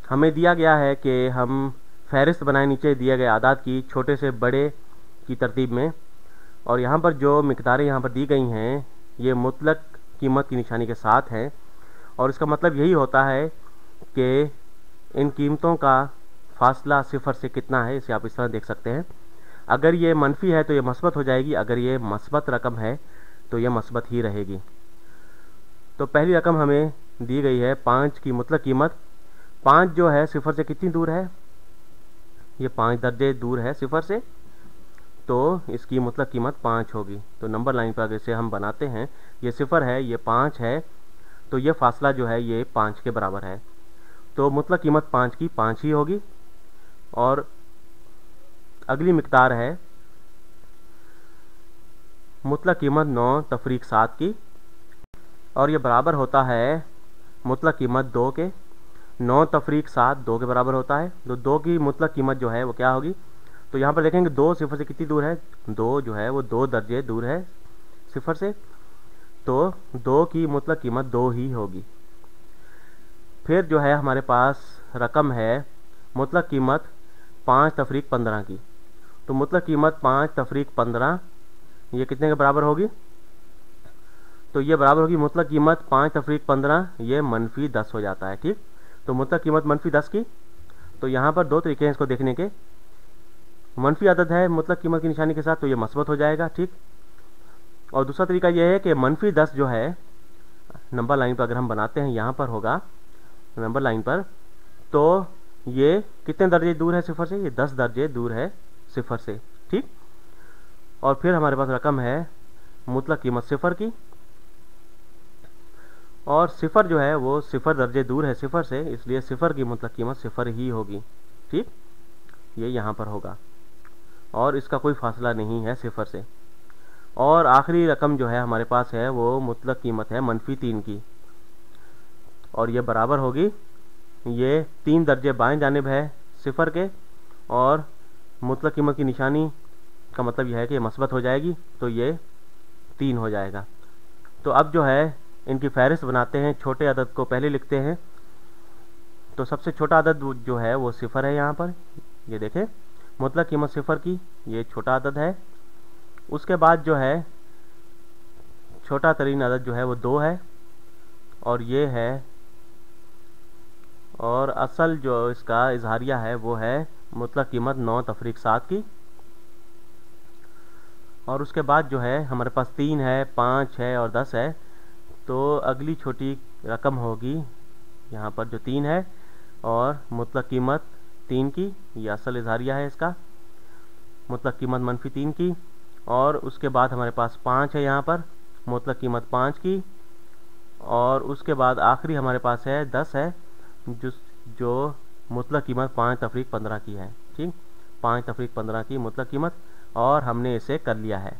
हमें दिया गया है कि हम फहरिस्त बनाए नीचे दिए गए आदाद की छोटे से बड़े की तरतीब में, और यहाँ पर जो मिकदारें यहाँ पर दी गई हैं ये मुतलक कीमत की निशानी के साथ हैं, और इसका मतलब यही होता है कि इन कीमतों का फासला सिफर से कितना है, इसे आप इस तरह देख सकते हैं। अगर ये मनफी है तो ये मस्बत हो जाएगी, अगर ये मस्बत रकम है तो ये मस्बत ही रहेगी। तो पहली रकम हमें दी गई है 5 की मुतलक कीमत। 5 जो है सिफर से कितनी दूर है, ये 5 दर्जे दूर है सिफर से, तो इसकी मुतलक कीमत 5 होगी। तो नंबर लाइन पर अगर इसे हम बनाते हैं, ये सिफर है ये 5 है, तो ये फासला जो है ये 5 के बराबर है, तो मुतलक कीमत 5 की 5 ही होगी। और अगली मिकदार है मुतलक कीमत 9 तफरीक 7 की, और ये बराबर होता है मुतलक कीमत 2 के। 9 तफरीक 7 2 के बराबर होता है, तो 2 की मुतलक कीमत जो है वो क्या होगी। तो यहाँ पर देखेंगे 2 सिफर से कितनी दूर है, 2 जो है वो 2 दर्जे दूर है सिफर से, तो 2 की मुतलक कीमत 2 ही होगी। फिर जो है हमारे पास रकम है मुतलक कीमत 5 तफरीक 15 की। तो मुतलक कीमत 5 तफरीक 15 ये कितने के बराबर होगी, तो ये बराबर होगी मुतलक कीमत 5 तफरीक 15 ये मनफी 10 हो जाता है। ठीक, तो मुतलक कीमत मनफी 10 की। तो यहाँ पर दो तरीके हैं इसको देखने के, मनफी अदद है मुतलक कीमत की निशानी के साथ तो ये मस्बत हो जाएगा। ठीक, और दूसरा तरीका यह है कि मनफी 10 जो है नंबर लाइन पर अगर हम बनाते हैं, यहाँ पर होगा नंबर लाइन पर, तो ये कितने दर्जे दूर है सिफर से, ये 10 दर्जे दूर है सिफर से। ठीक, और फिर हमारे पास रकम है मुतलक कीमत सिफर की, और सिफर जो है वो सिफर दर्जे दूर है सिफर से, इसलिए सिफर की मुतलक कीमत सिफर ही होगी। ठीक, ये यहाँ पर होगा और इसका कोई फासला नहीं है सिफर से। और आखिरी रकम जो है हमारे पास है वो मुतलक कीमत है मनफी 3 की, और ये बराबर होगी, ये 3 दर्जे बाएं जानिब है सिफर के, और मुतलक कीमत की निशानी का मतलब यह है कि मस्बत हो जाएगी, तो ये 3 हो जाएगा। तो अब जो है इनकी फहरिस्त बनाते हैं, छोटे अदद को पहले लिखते हैं। तो सबसे छोटा अदद जो है वो सिफर है, यहाँ पर ये देखें मुतलक कीमत सिफर की, ये छोटा अदद है। उसके बाद जो है छोटा तरीन अदद जो है वो 2 है, और ये है, और असल जो इसका इजहारिया है वो है मुतलक कीमत 9 तफरीक 7 की। और उसके बाद जो है हमारे पास 3 है, 5 है और 10 है, तो अगली छोटी रकम होगी यहाँ पर जो 3 है, और मुतलक कीमत 3 की, ये असल इजहारिया है इसका, मुतलक कीमत मनफी 3 की। और उसके बाद हमारे पास 5 है यहाँ पर, मुतलक कीमत 5 की। और उसके बाद आखिरी हमारे पास है 10 है, जो मुतलक कीमत 5 तफरीक 15 की है। ठीक, 5 तफरीक 15 की मुतलक कीमत, और हमने इसे कर लिया है।